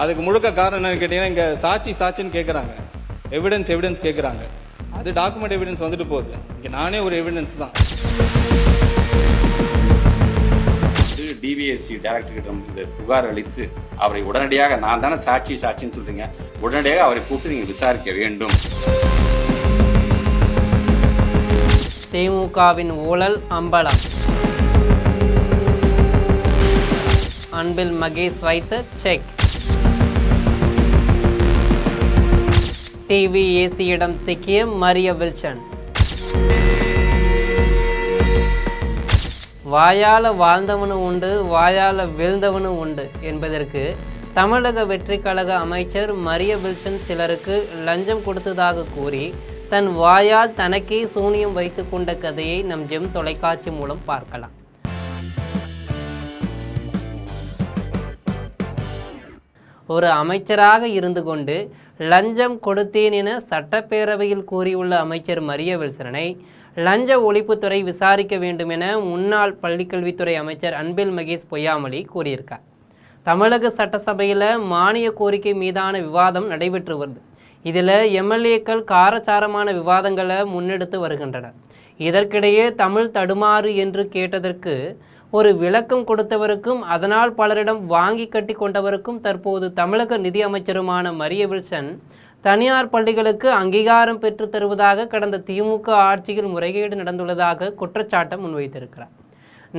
அதுக்கு முழுக்க காரணம் என்னன்னு கேட்டீங்கன்னா, இங்கே சாட்சின்னு கேட்குறாங்க, எவிடன்ஸ் கேட்குறாங்க. அது டாக்குமெண்ட் எவிடன்ஸ் வந்துட்டு போகுது. இங்கே நானே ஒரு எவிடன்ஸ் தான். டிவிஎஸ்சி டைரக்டர்கிட்ட புகார் அளித்து அவரை உடனடியாக, நான் தானே சாட்சின்னு சொல்றீங்க, உடனடியாக அவரை கூப்பிட்டு நீங்கள் விசாரிக்க வேண்டும். திமுகவின் ஊழல் அம்பலம். அன்பில் மகேஷ் வைத்த செக். டிவி ஏசியிடம் சிக்கிய மரிய வில்சன். வாயால வாழ்ந்தவனு உண்டு, வாயால வீழ்ந்தவனு உண்டு என்பதற்கு தமிழக வெற்றி கழக அமைச்சர் மரிய வில்சன் சிலருக்கு லஞ்சம் கொடுத்ததாக கூறி தன் வாயால் தனக்கே சூனியம் வைத்து கொண்ட கதையை நம் ஜெம் தொலைக்காட்சி மூலம் பார்க்கலாம். ஒரு அமைச்சராக இருந்து கொண்டு லஞ்சம் கொடுத்தேன் என சட்டப்பேரவையில் கூறியுள்ள அமைச்சர் மரிய வில்சனை லஞ்ச ஒழிப்புத்துறை விசாரிக்க வேண்டும் என முன்னாள் பள்ளிக்கல்வித்துறை அமைச்சர் அன்பில் மகேஷ் பொய்யாமொழி கூறியிருக்கார். தமிழக சட்டசபையில் மானிய கோரிக்கை மீதான விவாதம் நடைபெற்று வருது. இதில் எம்எல்ஏக்கள் காரசாரமான விவாதங்களை முன்னெடுத்து வருகின்றனர். இதற்கிடையே தமிழ் தடுமாறு என்று கேட்டதற்கு ஒரு விளக்கம் கொடுத்தவருக்கும் அதனால் பலரிடம் வாங்கி கட்டி கொண்டவருக்கும் தற்போது தமிழக நிதி அமைச்சருமான மரிய வில்சன் தனியார் பள்ளிகளுக்கு அங்கீகாரம் பெற்று தருவதாக கடந்த திமுக ஆட்சியில் முறைகேடு நடந்துள்ளதாக குற்றச்சாட்டை முன்வைத்திருக்கிறார்.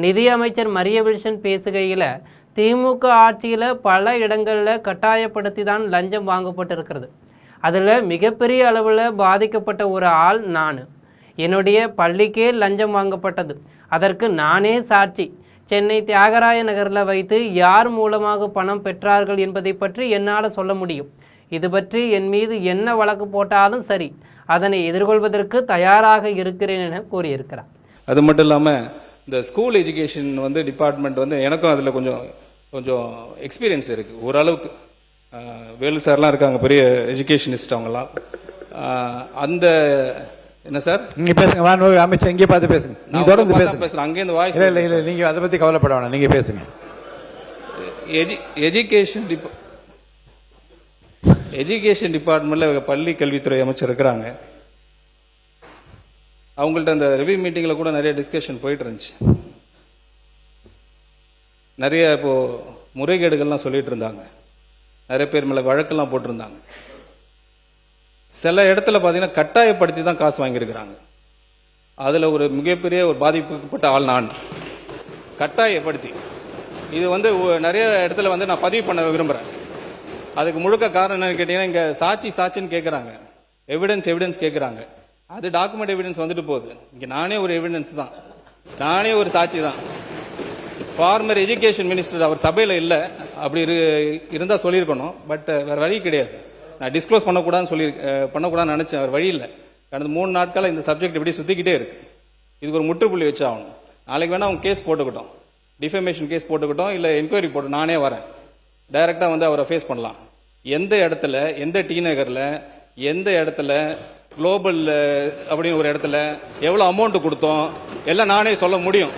நிதி அமைச்சர் மரிய வில்சன் பேசுகையில் திமுக ஆட்சியில் பல இடங்களில் கட்டாயப்படுத்தி தான் லஞ்சம் வாங்கப்பட்டிருக்கிறது. அதில் மிகப்பெரிய அளவில் பாதிக்கப்பட்ட ஒரு ஆள் நான். என்னுடைய பள்ளிக்கே லஞ்சம் வாங்கப்பட்டது. அதற்கு நானே சாட்சி. சென்னை தியாகராய நகரில் வைத்து யார் மூலமாக பணம் பெற்றார்கள் என்பதை பற்றி என்னால் சொல்ல முடியும். இது பற்றி என் மீது என்ன வழக்கு போட்டாலும் சரி, அதனை எதிர்கொள்வதற்கு தயாராக இருக்கிறேன் என கூறியிருக்கிறார். அது மட்டும் இல்லாமல் இந்த ஸ்கூல் எஜுகேஷன் டிபார்ட்மெண்ட் எனக்கும் அதில் கொஞ்சம் எக்ஸ்பீரியன்ஸ் இருக்குது ஓரளவுக்கு. வேலு சார்லாம் இருக்காங்க, பெரிய எஜுகேஷனிஸ்ட் அவங்களாம். அந்த என்ன சார் நீங்க பேசுங்க, அமைச்சர் இங்கே பார்த்து பேசுங்க. நீங்க தொடர்ந்து பேசுங்க. அங்கேருந்து வாய்ஸ் இல்லை நீங்க அதை பத்தி கவலைப்பட வேணாம், நீங்க பேசுங்க. எஜுகேஷன் டிபார்ட்மெண்ட்ல பள்ளி கல்வித்துறை அமைச்சர் இருக்கிறாங்க. அவங்கள்ட்ட அந்த ரிவ்யூ மீட்டிங்கில் கூட நிறைய டிஸ்கஷன் போயிட்டு இருந்துச்சு. நிறைய இப்போ முறைகேடுகள்லாம் சொல்லிட்டு இருந்தாங்க. நிறைய பேர் மேலே வழக்கெல்லாம் போட்டிருந்தாங்க. சில இடத்துல பார்த்தீங்கன்னா கட்டாயப்படுத்தி தான் காசு வாங்கியிருக்கிறாங்க. அதில் ஒரு மிகப்பெரிய ஒரு பாதிப்புப்பட்ட ஆள் நான். கட்டாயப்படுத்தி இது நிறைய இடத்துல நான் பதிவு பண்ண விரும்புகிறேன். அதுக்கு முழுக்க காரணம் என்னன்னு கேட்டீங்கன்னா, இங்கே சாட்சின்னு கேட்குறாங்க, எவிடன்ஸ் கேட்குறாங்க. அது டாக்குமெண்ட் எவிடன்ஸ் வந்துட்டு போகுது. இங்கே நானே ஒரு எவிடன்ஸ் தான், நானே ஒரு சாட்சி தான். ஃபார்மர் எஜுகேஷன் மினிஸ்டர் அவர் சபையில் இல்லை, அப்படி இருந்தால் சொல்லியிருக்கணும். பட் வேறு வழி கிடையாது. நான் டிஸ்க்ளோஸ் பண்ணக்கூடாதுன்னு நினச்சேன், வேறு வழி இல்லை. கடந்த 3 நாட்களாக இந்த சப்ஜெக்ட் இப்படி சுற்றிக்கிட்டே இருக்கு. இதுக்கு ஒரு முற்றுப்புள்ளி வச்சாகணும். நாளைக்கு வேணால் அவங்க கேஸ் போட்டுக்கிட்டோம், டிஃபமேஷன் கேஸ் போட்டுக்கிட்டோம், இல்லை என்கொயரி போட்டு நானே வரேன், டைரெக்டாக அவரை ஃபேஸ் பண்ணலாம். எந்த இடத்துல, எந்த டி நகரில், எந்த இடத்துல, குளோபல் அப்படின்னு ஒரு இடத்துல எவ்வளோ அமௌண்ட் கொடுத்தோம் எல்லாம் நானே சொல்ல முடியும்.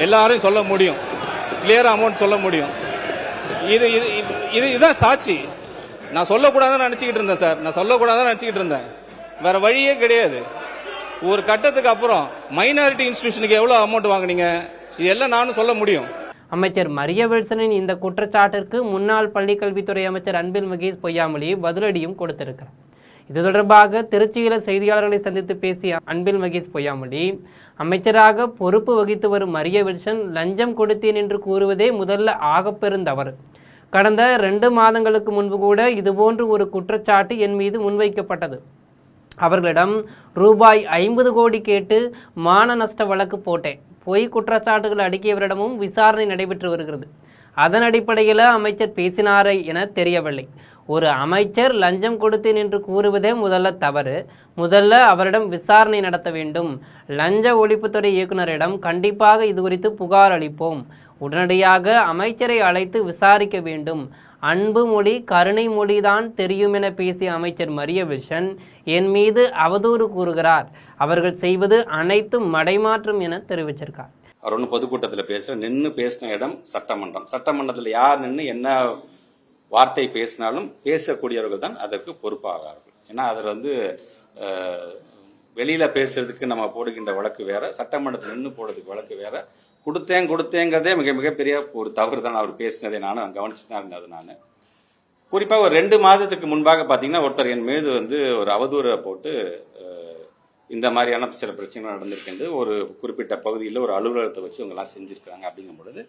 எல்லாரையும் சொல்ல முடியும், கிளியராக அமௌண்ட் சொல்ல முடியும். இதுதான் சாட்சி. நான் சொல்லக்கூடாதுன்னு நினச்சிக்கிட்டு இருந்தேன் சார், நான் சொல்லக்கூடாதுன்னு நினச்சிக்கிட்டு இருந்தேன். வேற வழியே கிடையாது. ஒரு கட்டத்துக்கு அப்புறம் மைனாரிட்டி இன்ஸ்டிடியூஷனுக்கு எவ்வளோ அமௌண்ட் வாங்கினீங்க, இது எல்லாம் நானும் சொல்ல முடியும். அமைச்சர் மரிய வில்சனின் இந்த குற்றச்சாட்டிற்கு முன்னாள் பள்ளிக்கல்வித்துறை அமைச்சர் அன்பில் மகேஷ் பொய்யாமொழி பதிலடியும் கொடுத்திருக்கிறார். இது தொடர்பாக திருச்சியில் செய்தியாளர்களை சந்தித்து பேசிய அன்பில் மகேஷ் பொய்யாமொழி, அமைச்சராக பொறுப்பு வகித்து வரும் மரிய வில்சன் லஞ்சம் கொடுத்தேன் என்று கூறுவதே முதல்ல ஆகப்பெருந்தவறு. கடந்த 2 மாதங்களுக்கு முன்பு கூட இதுபோன்று ஒரு குற்றச்சாட்டு என் மீது முன்வைக்கப்பட்டது. அவர்களிடம் ரூபாய் 50 கோடி கேட்டு மான நஷ்ட வழக்கு போட்டேன். பொய் குற்றச்சாட்டுகள் அடுக்கியவரிடமும் விசாரணை நடைபெற்று வருகிறது. அதன் அடிப்படையில் அமைச்சர் பேசினாரே என தெரியவில்லை. ஒரு அமைச்சர் லஞ்சம் கொடுத்தேன் என்று கூறுவதே முதல்ல தவறு. முதல்ல அவரிடம் விசாரணை நடத்த வேண்டும். லஞ்ச ஒழிப்புத்துறை இயக்குநரிடம் கண்டிப்பாக இது குறித்து புகார் அளிப்போம். உடனடியாக அமைச்சரை அழைத்து விசாரிக்க வேண்டும். அன்பு மொழி கருணை மொழிதான் தெரியும் என பேசிய அமைச்சர் மரிய வில்சன் என் மீது அவதூறு கூறுகிறார். அவர்கள் செய்வது அனைத்தும் மடைமாற்றம் என தெரிவிச்சிருக்கார். அவர் பொதுக்கூட்டத்தில் நின்று பேசின இடம் சட்டமன்றம். சட்டமன்றத்தில் யார் நின்று என்ன வார்த்தை பேசினாலும் பேசக்கூடியவர்கள் தான் அதற்கு பொறுப்பாகிறார்கள். ஏன்னா அதில் வந்து வெளியில பேசுறதுக்கு நம்ம போடுகின்ற வழக்கு வேற, சட்டமன்றத்தில் நின்று போடுறதுக்கு வழக்கு வேற. கொடுத்தேங்கிறதே மிகப்பெரிய ஒரு தவறு தான். அவர் பேசினதை நானும் கவனிச்சு தான் இருந்தது. நான் குறிப்பாக ஒரு 2 மாதத்துக்கு முன்பாக பார்த்தீங்கன்னா ஒருத்தர் என் மீது வந்து ஒரு அவதூறை போட்டு இந்த மாதிரியான சில பிரச்சனைகள் நடந்திருக்கின்றது, ஒரு குறிப்பிட்ட பகுதியில் ஒரு அலுவலகத்தை வச்சு இவங்கெல்லாம் செஞ்சிருக்காங்க அப்படிங்கும் பொழுது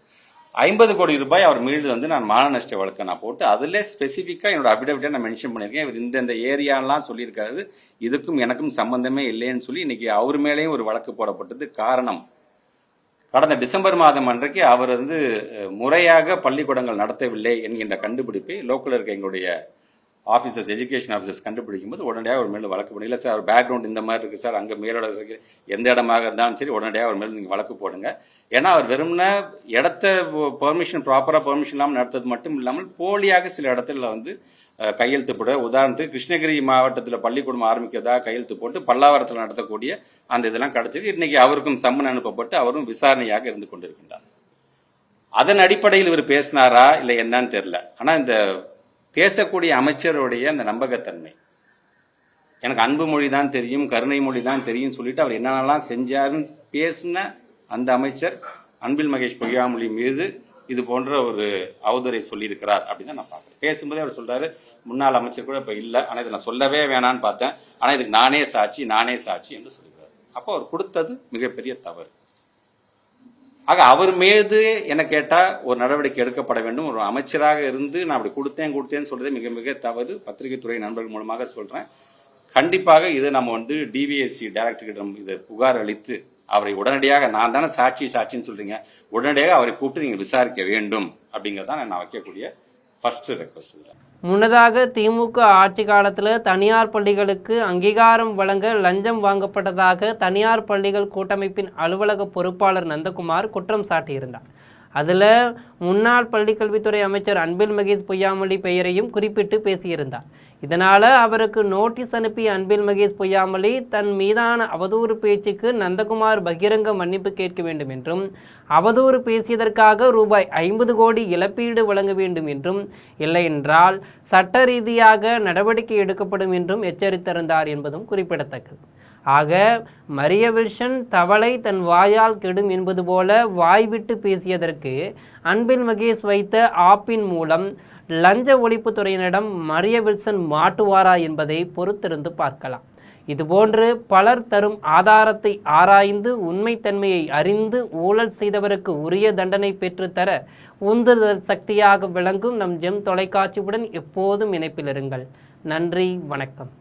50 கோடி ரூபாய் அவர் மீது வந்து நான் மான நஷ்ட வழக்கை நான் போட்டு அதில் ஸ்பெசிஃபிக்காக என்னோட அபிடவிட்டை நான் மென்ஷன் பண்ணியிருக்கேன். இவர் இந்த ஏரியாலாம் சொல்லியிருக்காரு, இதுக்கும் எனக்கும் சம்பந்தமே இல்லைன்னு சொல்லி இன்னைக்கு அவர் மேலேயும் ஒரு வழக்கு போடப்பட்டது. காரணம், கடந்த டிசம்பர் மாதம் அன்றைக்கு அவர் வந்து முறையாக பள்ளிக்கூடங்கள் நடத்தவில்லை என்கின்ற கண்டுபிடிப்பை லோக்கல் இருக்க எங்களுடைய ஆஃபீஸர்ஸ், எஜுகேஷன் ஆஃபீஸர்ஸ் கண்டுபிடிக்கும் போது உடனடியாக அவர் மேலே வழக்கு போடுங்க. இல்லை சார், அவர் பேக்ரவுண்ட் இந்த மாதிரி இருக்குது சார், அங்கே மேலோட எந்த இடமாக இருந்தாலும் சரி உடனடியாக அவர் மேலே நீங்கள் வழக்கு போடுங்க. ஏன்னா அவர் வெறும்னா இடத்த ப்ராப்பராக பெர்மிஷன் இல்லாமல் நடத்துறது மட்டும் இல்லாமல் போலியாக சில இடத்துல வந்து கையெழுத்து போட, உதாரணத்துக்கு கிருஷ்ணகிரி மாவட்டத்தில் பள்ளிக்கூடம் ஆரம்பிக்கிறதா கையெழுத்து போட்டு பல்லாவரத்தில் நடத்தக்கூடிய அந்த இதெல்லாம் கிடைச்சது. இன்னைக்கு அவருக்கும் சம்மன் அனுப்பப்பட்டு அவரும் விசாரணையாக இருந்து கொண்டிருக்கின்றார். அதன் அடிப்படையில் இவர் பேசினாரா இல்லை என்னன்னு தெரியல. ஆனால் இந்த பேசக்கூடிய அமைச்சருடைய அந்த நம்பகத்தன்மை, எனக்கு அன்பு மொழி தான் தெரியும், கருணை மொழி தான் தெரியும் சொல்லிட்டு அவர் என்னென்னலாம் செஞ்சாருன்னு பேசின அந்த அமைச்சர் அன்பில் மகேஷ் பொய்யாமொழி மீது இது போன்ற ஒரு அவதூறை சொல்லியிருக்கிறார் அப்படின்னு தான் நான் பார்க்குறேன். பேசும்போதே அவர் சொல்றாரு, முன்னாள் அமைச்சர் கூட இப்போ இல்லை, ஆனால் இதை நான் சொல்லவே வேணான்னு பார்த்தேன், ஆனால் இதுக்கு நானே சாட்சி என்று சொல்லியிருக்காரு. அப்போ அவர் கொடுத்தது மிகப்பெரிய தவறு. ஆக அவர் மீது என்ன கேட்டா ஒரு நடவடிக்கை எடுக்கப்பட வேண்டும். ஒரு அமைச்சராக இருந்து நான் அப்படி கொடுத்தேன்னு சொல்றதே மிக தவறு. பத்திரிகை துறை நண்பர்கள் மூலமாக சொல்றேன். கண்டிப்பாக இதை நம்ம வந்து டிவிஎஸ்சி டைரக்டரிடம் இதை புகார் அளித்து அவரை உடனடியாக, நான் தானே சாட்சின்னு சொல்றீங்க, உடனடியாக அவரை கூப்பிட்டு நீங்க விசாரிக்க வேண்டும் அப்படிங்கறதான் நான் வைக்கக்கூடிய ஃபர்ஸ்ட் ரெக்வஸ்ட். முன்னதாக திமுக ஆட்சி காலத்தில் தனியார் பள்ளிகளுக்கு அங்கீகாரம் வழங்க லஞ்சம் வாங்கப்பட்டதாக தனியார் பள்ளிகள் கூட்டமைப்பின் அலுவலக பொறுப்பாளர் நந்தகுமார் குற்றம் சாட்டியிருந்தார். அதில் முன்னாள் பள்ளிக்கல்வித்துறை அமைச்சர் அன்பில் மகேஷ் பொய்யாமொழி பெயரையும் குறிப்பிட்டு பேசியிருந்தார். இதனால் அவருக்கு நோட்டீஸ் அனுப்பிய அன்பில் மகேஷ் பொய்யாமொழி தன் மீதான அவதூறு பேச்சுக்கு நந்தகுமார் பகிரங்க மன்னிப்பு கேட்க வேண்டும் என்றும், அவதூறு பேசியதற்காக ரூபாய் 50 கோடி இழப்பீடு வழங்க வேண்டும் என்றும், இல்லையென்றால் சட்ட ரீதியாக நடவடிக்கை எடுக்கப்படும் என்றும் எச்சரித்திருந்தார் என்பதும் குறிப்பிடத்தக்கது. ஆக மரிய வில்சன் தவளை தன் வாயால் கெடும் என்பது போல வாய்விட்டு பேசியதற்கு அன்பில் மகேஷ் வைத்த ஆப்பின் மூலம் லஞ்ச ஒழிப்புத்துறையினரிடம் மரிய வில்சன் மாட்டுவாரா என்பதை பொறுத்திருந்து பார்க்கலாம். இதுபோன்று பலர் தரும் ஆதாரத்தை ஆராய்ந்து உண்மைத்தன்மையை அறிந்து ஊழல் செய்தவருக்கு உரிய தண்டனை பெற்றுத்தர உந்துதல் சக்தியாக விளங்கும் நம் ஜெம் தொலைக்காட்சியுடன் எப்போதும் இணைப்பில் இருங்கள். நன்றி, வணக்கம்.